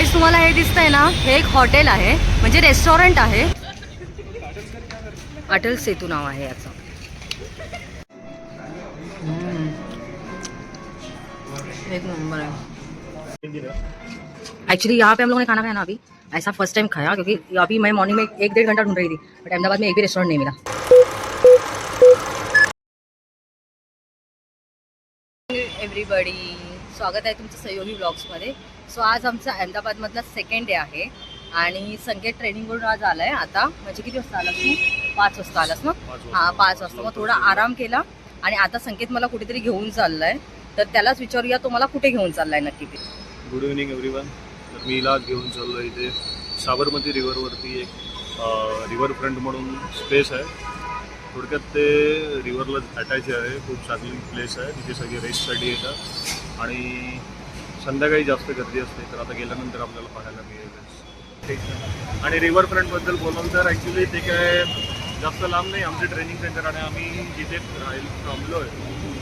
गाईस तुम्हाला हे दिसतंय ना, हे एक हॉटेल आहे, म्हणजे रेस्टॉरंट आहे. अटल सेतू नाव आहे याचं. एक नंबर है. एक्चुअली यहाँ पे हम लोगों ने खाना खाया ना अभी, ऐसा फर्स्ट टाइम खाया, क्योंकि अभी मैं मॉर्निंग में 1-1.5 घंटा ढूंढ रही थी, बट अहमदाबाद में एक भी रेस्टोरेंट नहीं मिला. एव्हरीबडी, स्वागत आहे तुमचं सहयोगी ब्लॉग्समध्ये. सो आज आमचा अहमदाबादमधला सेकंड डे आहे आणि संकेत ट्रेनिंगवरून आज आला आहे. आता म्हणजे किती वाजता आलास तू? 5 वाजता आलास ना? हां 5 वाजता. मग थोडा आराम केला आणि आता संकेत मला कुठेतरी घेऊन चालला आहे, तर त्यालाच विचारूया तो मला कुठे घेऊन चालला आहे नक्की. Good evening everyone. तर मी इला घेऊन चाललो आहे इथे साबरमती रिव्हरवरती एक रिव्हर फ्रंट म्हणून स्पेस आहे. थोडक्यात ते रिव्हरला अटॅच आहे. खूप चांगली प्लेस आहे, तिथे सगळे रेस्टसाठी येतात आणि संध्याकाळी जास्त गर्दी असते, तर आता गेल्यानंतर आपल्याला पाहायला मिळेल. आणि रिव्हर फ्रंटबद्दल बोलाल तर ॲक्च्युली ते काय जास्त लांब नाही. आमचे ट्रेनिंग सेंटर आणि आम्ही जिथे थांबलो आहे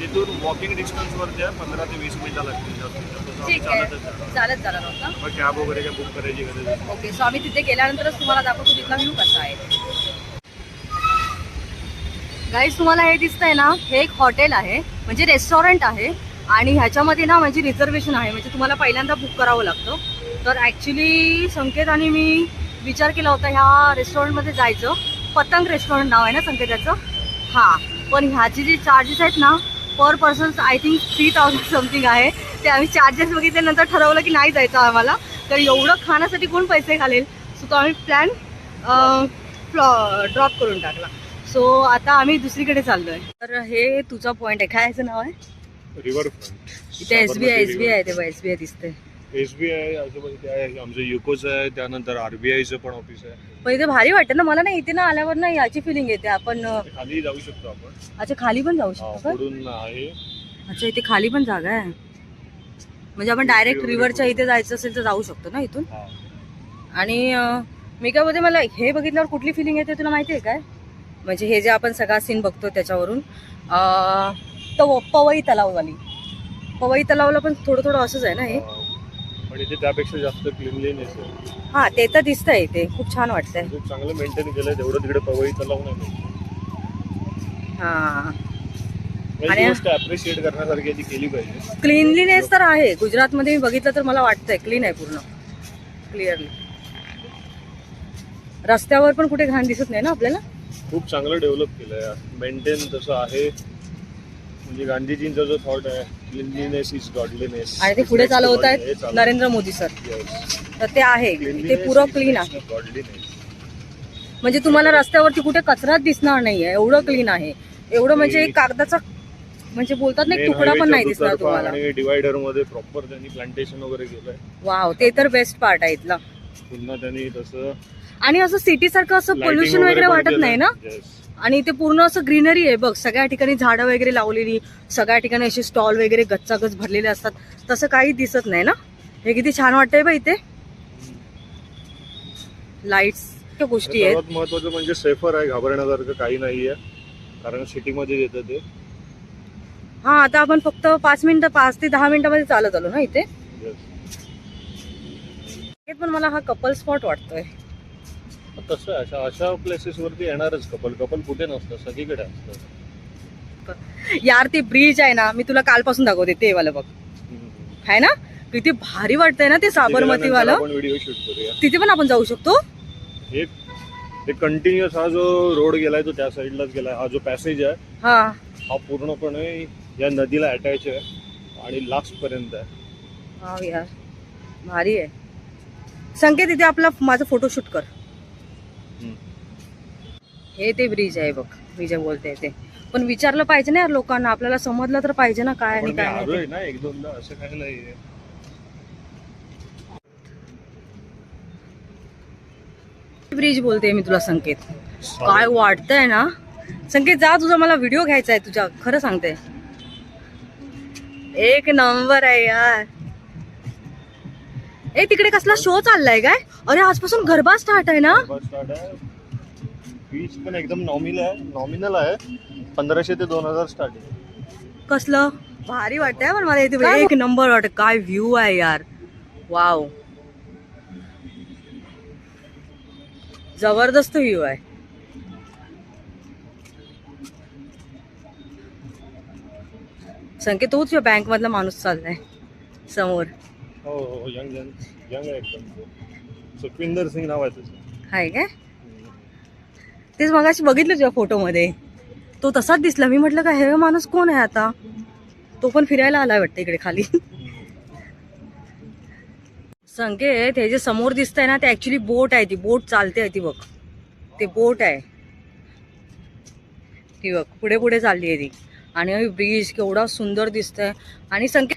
तिथून वॉकिंग डिस्टन्सवरती आहे. 15 ते 20 मिनिटं लागतील जास्त. चालत जाणार होता. मग कॅब वगैरे काय बुक करायची गरज नाही. ओके, सो आम्ही तिथे गेल्यानंतरच तुम्हाला दाखवतो तिथला व्ह्यू कसा आहे. गाईज तुम्हाला हे दिसतंय ना, हे एक हॉटेल आहे, म्हणजे रेस्टॉरंट आहे आणि ह्याच्यामध्ये ना म्हणजे रिझर्वेशन आहे, म्हणजे तुम्हाला पहिल्यांदा बुक करावं लागतं. तर ॲक्च्युली संकेत आणि मी विचार केला होता ह्या रेस्टॉरंटमध्ये जायचं. पतंग रेस्टॉरंट नाव आहे ना संकेताचं? हां, पण ह्याची जी चार्जेस आहेत ना पर पर्सन आय थिंक 3000 समथिंग आहे. ते आम्ही चार्जेस बघितल्यानंतर ठरवलं की नाही जायचं आम्हाला, तर एवढं खाण्यासाठी कोण पैसे घालेल. सो तो आम्ही प्लॅन ड्रॉप करून टाकला. सो आता आम्ही दुसरीकडे चाललोय. तर हे तुझा पॉइंट आहे, काय याचं नाव आहे? River front. इथे SBI आहे, तेव्हा SBI दिसते. SBI आहे, आमचं युकोचं आहे, त्यानंतर RBIचं पण ऑफिस आहे. पण इथे भारी वाटतं ना मला. ना इथे ना आल्यावर ना याची फिलिंग येते. आपण खाली जाऊ शकतो आपण. अच्छा, खाली पण जाऊ शकतो पुढून आहे. अच्छा, इथे खाली पण जागा आहे, म्हणजे आपण डायरेक्ट रिव्हरच्या इथे जायचं असेल तर जाऊ शकतो ना इथून. आणि मी काय बोलते, मला हे बघितल्यावर कुठली फिलिंग येते तुला माहिती आहे काय? म्हणजे हे जे आपण सगळा सीन बघतो त्याच्यावरून पवई तलाववाली. पवई तलावला पण थोडं थोडं असंच आहे ना हे, पण इथे त्यापेक्षा जास्त क्लीनलीनेस आहे. हां, ते तर दिसतंय. इथे खूप छान वाटतंय. खूप चांगलं मेंटेन केलंय. तेवढं तिकडे पवई तलाव नाही. हां, आणि गोष्ट अप्रिशिएट करण्यासारखी ती केली पाहिजे. क्लीनलीनेस तर आहे. गुजरातमध्ये मी बघितलं तर मला वाटतंय क्लीन आहे पूर्ण, क्लिअरली. रस्त्यावर पण कुठे घाण दिसत नाही ना आपल्याला. खूप चांगलं डेव्हलप केलंय, मेंटेन तसं आहे. म्हणजे गांधीजींचा जो थॉट आहे, क्लीनलीनेस इज गॉडलीनेस, आणि ते पुढे चालवत आहेत नरेंद्र मोदी सर. तर ते आहे, ते पुरं क्लीन आहे. म्हणजे तुम्हाला रस्त्यावरती कुठे कचराच दिसणार नाहीये, एवढं क्लीन आहे. एवढं म्हणजे एक कागदाचा म्हणजे बोलतात ना, एक तुकडा पण नाही दिसणार तुम्हाला. आणि डिवायडर मध्ये प्रॉपर त्यांनी प्लांटेशन वगैरे केलंय. वाव, ते तर बेस्ट पार्ट आहे इथला. पुन्हा त्यांनी तसं आणि असं सिटी सारखं असं पोल्युशन वगैरे वाटत नाही ना. आणि इथे पूर्ण असं ग्रीनरी आहे बघ. सगळ्या ठिकाणी झाडं वगैरे लावलेली, सगळ्या ठिकाणी असे स्टॉल वगैरे गच्चागच भरलेले असतात. तसं काही दिसत नाही ना. हे किती छान वाटतंय बा इथे. लाईट्स गोष्टी आहेत. सर्वात महत्वाचं म्हणजे सेफर आहे, घाबरण्यासारखं काही नाहीये, कारण सिटीमध्ये येतं ते. हा, आता आपण फक्त 5 ते 10 मिनिटांमध्ये चालत आलो ना इथे. पण मला हा कपल स्पॉट वाटतोय. तसं अशा प्लेसेस वरती येणारच कपल. कुठे नसतं, सगळीकडे असतं. यार ते ब्रिज आहे ना, मी तुला कालपासून दाखवते ते वाला बघ, आहे ना, किती भारी वाटतंय ना ते साबरमती वाला. व्हिडिओ शूट करूया तिथे पण आपण जाऊ शकतो. एक कंटिन्युअस हा जो रोड गेलाय तो त्या साईडलाच गेलाय. हा जो पॅसेज आहे हा पूर्णपणे या नदीला अटॅच आहे आणि लास्ट पर्यंत आहे. हा यार भारी आहे. संकेत इथे आपला माझा फोटोशूट कर. हे ते ब्रिज आहे बघ, मी जे बोलते ते. पण विचारलं पाहिजे ना यार लोकांना, आपल्याला समजलं तर पाहिजे ना काय आणि काय नाही ना. एक दोनदा असं काही नाहीये. ब्रिज बोलते मी तुला संकेत. काय वाटतंय ना संकेत, जा तुझा मला व्हिडिओ घ्यायचा आहे तुझ्या. खरं सांगते, एक नंबर आहे यार. ए, तिकडे कसला शो चाललाय काय? अरे आजपासून गरबा स्टार्ट आहे ना. फीस पण एकदम नॉमिनल आहे. 1500 ते 2000 स्टार्ट आहे. कसलं भारी वाटतंय पण मला इथे. एक नंबर वाटत. काय व्ह्यू आहे यार, वाव. जबरदस्त व्ह्यू आहे. संकेत तोच बँक मधला माणूस चाललाय समोर. हो यंग यंग यंग आहे एकदम. सुखविंदर सिंग नाव आहे त्याचं. हाय काय? तेच मगाशी बघितलं तुझ्या फोटोमध्ये, तो तसाच दिसला. मी म्हटलं का हे माणूस कोण आहे आता. तो पण फिरायला आलाय वाटतं इकडे खाली. संकेत हे जे समोर दिसतंय ना ते ऍक्च्युली बोट आहे. ती बोट चालते ती बघ, ते बोट आहे ती बघ, पुढे पुढे चालली आहे ती. आणि ब्रिज केवढा सुंदर दिसतंय. आणि संकेत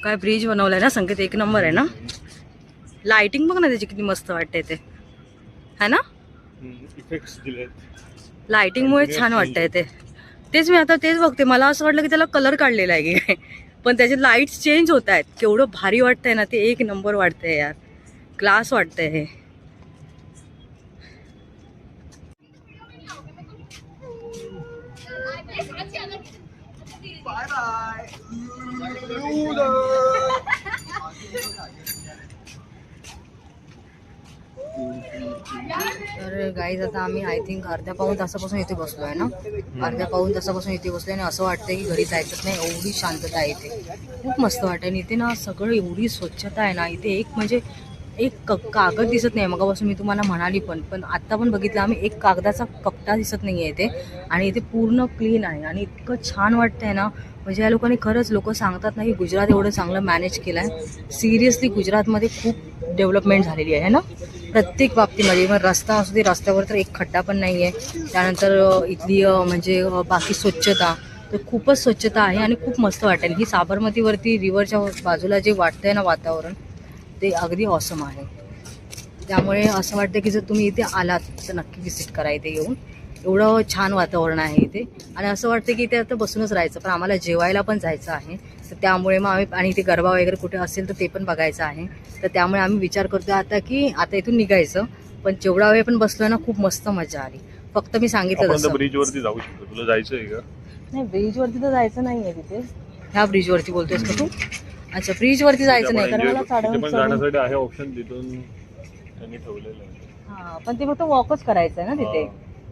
काय ब्रिज बनवलाय ना संकेत, एक नंबर आहे ना. लाइटिंग बघ ना त्याची किती मस्त वाटते ते, है ना. इफेक्ट्स दिलेत. लाइटिंगमुळे छान वाटतंय ते. तेच मी आता तेच बघते. मला असं वाटलं की त्याला कलर काढलेला आहे की काय, पण त्याचे लाईट्स चेंज होत आहेत. केवढं भारी वाटतंय ना ते, एक नंबर वाटतंय यार, क्लास वाटतंय हे. तर गाईज आता आम्ही आय थिंक अर्ध्या पाऊण तासापासून इथे बसलो आहे ना. अर्ध्या पाऊण तासापासून इथे बसलोय आणि असं वाटतंय की घरी जायचंच नाही, एवढी शांतता आहे इथे. खूप मस्त वाटतं. आणि इथे ना सगळं एवढी स्वच्छता आहे ना इथे. एक म्हणजे एक कागद दिसत नाही मगापासून, मी तुम्हाला म्हणाली पण आत्ता पण बघितलं आम्ही, एक कागदाचा कपटा दिसत नाही आहे इथे. आणि इथे पूर्ण क्लीन आहे आणि इतकं छान वाटतंय ना. म्हणजे या लोकांनी खरंच, लोक सांगतात ना की गुजरात एवढं चांगलं मॅनेज केलं आहे. सिरियसली गुजरातमध्ये खूप डेव्हलपमेंट झालेली आहे ना प्रत्येक बाबतीमध्ये. मग रस्ता असू दे, रस्त्यावर तर एक खड्डा पण नाही आहे. त्यानंतर इथली म्हणजे बाकी स्वच्छता तर खूपच स्वच्छता आहे आणि खूप मस्त वाटेल. ही साबरमतीवरती रिव्हरच्या बाजूला जे वाटतंय ना वातावरण, ते अगदी ऑसम आहे. त्यामुळे असं वाटतं की जर तुम्ही इथे आलात तर नक्की व्हिजिट करा इथे येऊन. एवढं छान वातावरण आहे इथे. आणि असं वाटतं की इथे आता बसूनच राहायचं, पण आम्हाला जेवायला पण जायचं आहे. तर त्यामुळे मग आम्ही, आणि इथे गरबा वगैरे कुठे असेल तर ते पण बघायचं आहे. तर त्यामुळे आम्ही विचार करतो आता की आता इथून निघायचं. पण जेवढा वेळ पण बसलोय ना खूप मस्त मजा आली. फक्त मी सांगितलं तसं ब्रिजवरती जाऊ शकतो. तुला जायचं आहे का? नाही, ब्रिजवरती तर जायचं नाही आहे तिथे. ह्या ब्रिजवरती बोलतोयस का तू? अच्छा, ब्रिजवरती जायचं नाही कारण मला जाण्यासाठी आहे ऑप्शन तिथून त्यांनी ठेवलेलं आहे. हां, पण ते फक्त वॉकच करायचं आहे ना तिथे.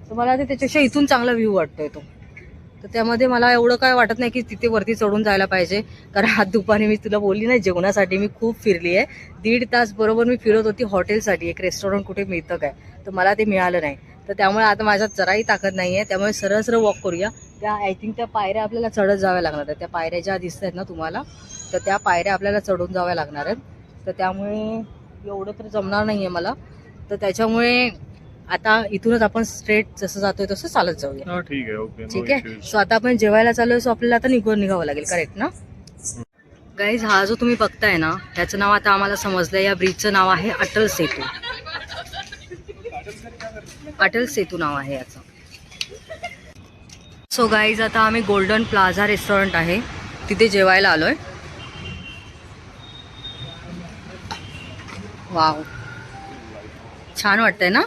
तर मला ते त्याच्यापेक्षा इथून चांगला व्ह्यू वाटतोय तो. तर त्यामध्ये मला एवढं काय वाटत नाही की तिथे वरती चढून जायला पाहिजे. कारण आज दुपारी मी तुला बोलली ना जेवणासाठी मी खूप फिरली आहे. 1.5 तास बरोबर मी फिरत होती हॉटेलसाठी, एक रेस्टॉरंट कुठे मिळतं काय, तर मला ते मिळालं नाही. तर त्यामुळे आता माझ्यात जराही ताकद नाही आहे. त्यामुळे सरळ सरळ वॉक करूया. त्या आय थिंक त्या पायऱ्या आपल्याला चढत जाव्या लागणार आहेत. त्या पायऱ्या ज्या दिसत आहेत ना तुम्हाला, तर त्या पायऱ्या आपल्याला चढून जाव्या लागणार आहेत. तर त्यामुळे एवढं तर जमणार नाही आहे मला. तर त्याच्यामुळे आता इथूनच आपण स्ट्रेट जसं जातोय तसं चालत जाऊया. ठीक आहे, ओके, ठीक आहे. सो आता आपण जेवायला चाललोय. सो आपल्याला आता निघावं लागेल, करेक्ट ना गाईज. हा जो तुम्ही बघताय ना, ह्याचं नाव आता आम्हाला समजलं. या ब्रिजचं नाव आहे अटल सेतू. अटल सेतू नाव आहे याचं. सो गाईज आता आम्ही गोल्डन प्लाझा रेस्टॉरंट आहे तिथे जेवायला आलोय. वाव, छान वाटतंय ना.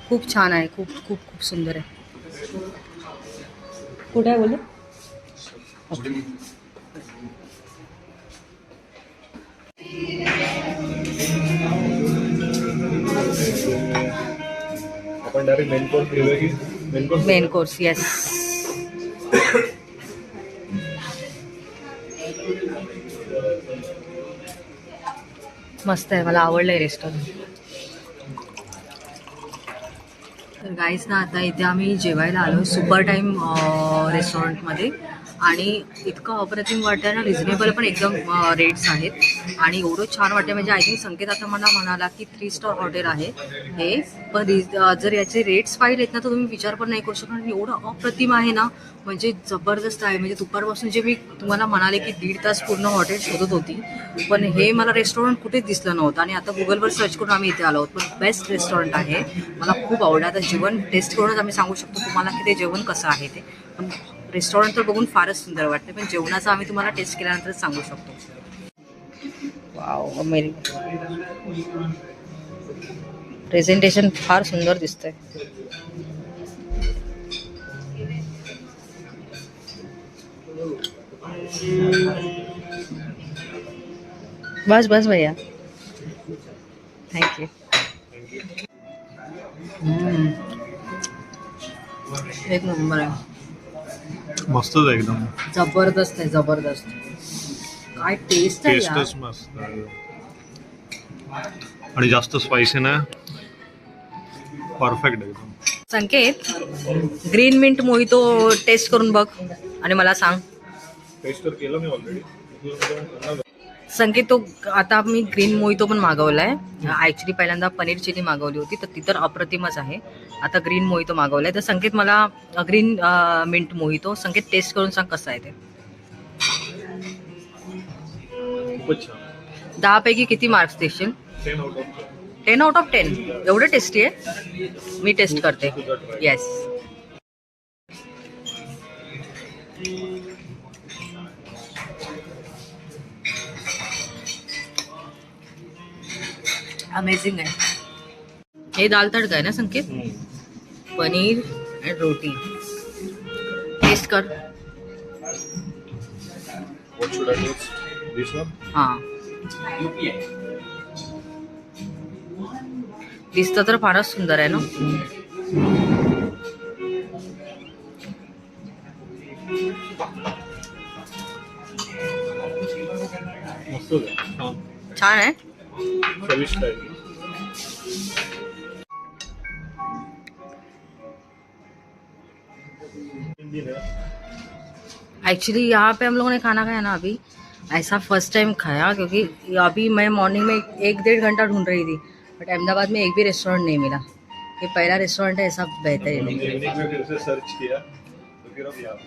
खूप छान आहे, खूप खूप खूप सुंदर आहे. कुठे आहे बोलले? आपण डायरेक्ट मेन कोर्स घेऊया की मेन कोर्स? येस. मस्त आहे, मला आवडलंय रेस्टॉरंट. तर गाईज ना आता इथे आम्ही जेवायला आलो सुपर टाईम रेस्टॉरंटमध्ये. आणि इतकं अप्रतिम वाटतं ना, रिझनेबल पण एकदम रेट्स आहेत. आणि एवढं छान वाटतं. म्हणजे आय थिंक संकेत आता मला म्हणाला की 3 स्टार हॉटेल आहे हे. पण जर याचे रेट्स पाहिलेत ना तर तुम्ही विचार पण नाही करू शकणार. एवढं अप्रतिम आहे ना, म्हणजे जबरदस्त आहे. म्हणजे दुपारपासून जे मी तुम्हाला म्हणाले की 1.5 तास पूर्ण हॉटेल शोधत होती, पण हे मला रेस्टॉरंट कुठेच दिसलं नव्हतं. आणि आता गुगलवर सर्च करून आम्ही इथे आलो आहोत. पण बेस्ट रेस्टॉरंट आहे, मला खूप आवडलं. आता जेवण टेस्ट करूनच आम्ही सांगू शकतो तुम्हाला की ते जेवण कसं आहे ते. पण रेस्टॉरंट तर बघून फारच सुंदर वाटते, पण जेवणाचं आम्ही तुम्हाला टेस्ट केल्यानंतरच सांगू शकतो. Wow, amazing. प्रेझेंटेशन फार सुंदर दिसतंय. बस बस भैया. थँक्यू. एक नंबर आहे. मस्तच आहे एकदम. जबरदस्त आहे, जबरदस्त. काय टेस्ट आहे यार. टेस्टच मस्त आहे. आणि जास्त स्पायसी नाही, परफेक्ट एकदम. संकेत, ग्रीन मिंट मोहितो टेस्ट करून बघ आणि मला सांग. टेस्ट तर केलं मी ऑलरेडी. संकेत, तो आता मी ग्रीन मोहितो पण मागवलाय. ऍक्च्युली पहिल्यांदा पनीर चिली मागवली होती, तर ती तर अप्रतिमच आहे. आता ग्रीन मोहितो मागवलाय. तर संकेत, मला ग्रीन मिंट मोहितो संकेत टेस्ट करून सांग कसं आहे ते. खूपच छान. 10 पैकी किती मार्क्स देशील? 10 आउट ऑफ 10. 10 out of 10. एवढं टेस्टी आहे. मी टेस्ट करते. येस. अमेझिंग आहे. हे दाल तडका आहे ना संकेत? पनीर अँड रोटी. टेस्ट कर. What should I use? This one? हा, दिसतं तर फारच सुंदर आहे ना. मस्तच आहे. छान आहे. चविष्ट आहे. एक्चुअली यहाँ पे हम लोगों ने खाना खाया ना अभी, ऐसा फर्स्ट टाइम खाया, क्योंकि अभी मैं मॉर्निंग में 1-1.5 घंटा ढूंढ रही थी, बट अहमदाबाद में एक भी रेस्टोरेंट नहीं मिला. ये पहला रेस्टोरेंट है ऐसा बेहतरीन. मैंने इवनिंग में फिर से सर्च किया तो फिर अब यहाँ पे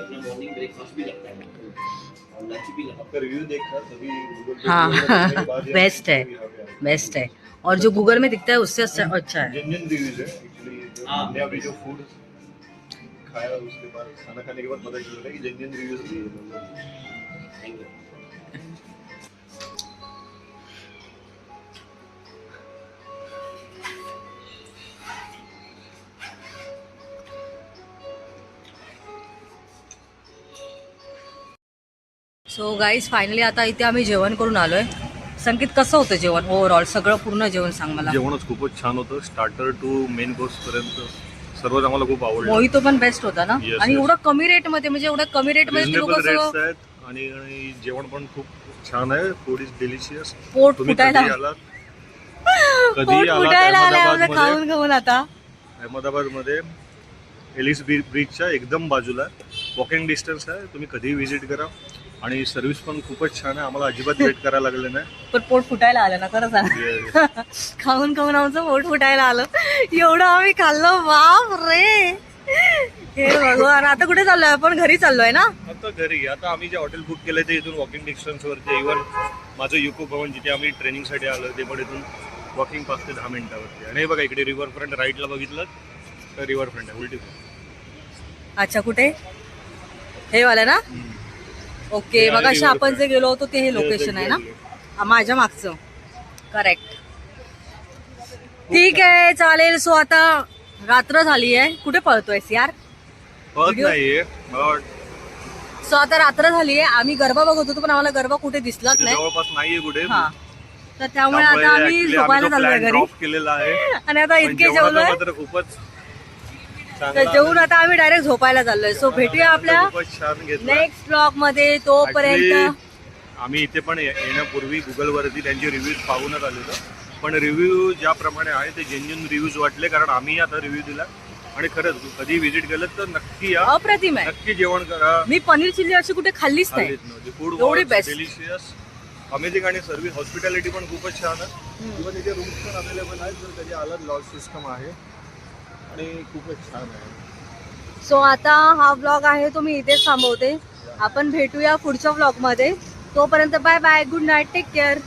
अपना मॉर्निंग ब्रेकफास्ट भी लगता है और लंच भी लगता आपका रिव्यू देखा तभी गूगल पे हाँ, देखने के बाद यहाँ बेस्ट है. पे यहाँ पे आया. बेस्ट है. और जो गूगल में दिखता है उससे अच्छा है. जेन्युइन रिव्यूज है एक्चुअली. हाँ. हमने अभी जो फूड खाया उसके बाद खाना खाने के बाद पता चला कि जेन्युइन रिव्यूज भी है. Thank you. So guys, finally आता इथे आम्ही जेवण करून आलोय. संकेत, कसं होतं जेवण ओव्हरऑल? सगळं पूर्ण जेवण सांग मला. जेवणच खूपच छान होतं. स्टार्टर टू मेन कोर्स पर्यंत सर्वच आम्हाला खूप आवडलं. मोहितो पण बेस्ट होता ना. Yes, आणि yes. एवढं कमी रेट मध्ये, म्हणजे एवढं कमी रेट मध्ये लोक रिजनेबल रेट्स आहेत आणि जेवण पण खूप छान आहे. Food is delicious. पोट तुम्ही फुटायला कधी आलात पोट फुटायला आलंय आमचं अहमदाबादमध्ये, खाऊन खाऊन आता. अहमदाबादमध्ये एलिस ब्रिजच्या एकदम बाजूला वॉकिंग डिस्टन्स आहे. तुम्ही कधीही व्हिजिट करा. आणि सर्व्हिस पण खूपच छान आहे. आम्हाला अजिबात वेट करायला लागले नाही. पण पोट फुटायला आलं ना, खरं सांग. खाऊन खाऊन आमचं पोट फुटायला आलं. एवढं आम्ही खाल्लं, बाप रे. हे भगवान. आता कुठे चाललोय आपण? घरी चाललोय ना आता घरी. आता आम्ही जे हॉटेल बुक केलंय ते इथून वॉकिंग डिस्टन्स वरती. इव्हन माझं युको भवन जिथे आम्ही ट्रेनिंगसाठी आलो ते पण इथून वॉकिंग 5 ते 10 मिनिटावरती. आणि हे बघा इकडे रिव्हर फ्रंट राईटला बघितलं तर रिव्हर फ्रंट आहे उलटी. अच्छा, कुठे? हे वाला ना. ओके, हे मग आहे अशा river आपण front. जे गेलो होतो ते हे लोकेशन आहे ना. माझ्या मागचं. करेक्ट. ठीक आहे, चालेल. सो आता रात्र झाली आहे. कुठे पळतोयस यार? पळत Video? नाहीये मला. सो आता रात्र झाली आहे. आम्ही गरबा बघत होतो पण आम्हाला गरबा कुठे दिसलाच नाही. जवळपास नाहीये कुठे. हा, तर त्यामुळे आता आम्ही झोपायला चाललोय घरी. ड्रॉप केलेला आहे. आणि आता पण इतके जेवणाचं जेवलोय, मात्र खूपच तर चांगलं जेवून आता आम्ही डायरेक्ट झोपायला चाललोय. सो भेटूया आपल्या खूपच छान घेतलं. नेक्स्ट ब्लॉग मध्ये. तोपर्यंत आम्ही इथे पण येण्यापूर्वी गुगल वरती त्यांचे रिव्ह्यूज पाहूनच आलेलो. पण रिव्ह्यू ज्याप्रमाणे आहे ते जेन्युइन रिव्ह्यूज वाटले. कारण आम्ही आता रिव्ह्यू दिला आणि खरंच कधी व्हिजिट केलं तर नक्की या. अप्रतिम आहे. नक्की जेवण करा. मी पनीर चिल्ली अशी कुठे खाल्लीच नाही. फूड एवढी best. Delicious, amazing. आणि सर्व्हिस हॉस्पिटॅलिटी पण खूपच छान आहे. किंवा तिथे रूम्स पण अवेलेबल आहेत जर कधी आलात. लॉज सिस्टम आहे आणि खूपच छान आहे. सो आता हा ब्लॉग आहे तो मी इथेच थांबवते. आपण भेटूया पुढच्या ब्लॉग मध्ये. तोपर्यंत bye bye, good night, take care.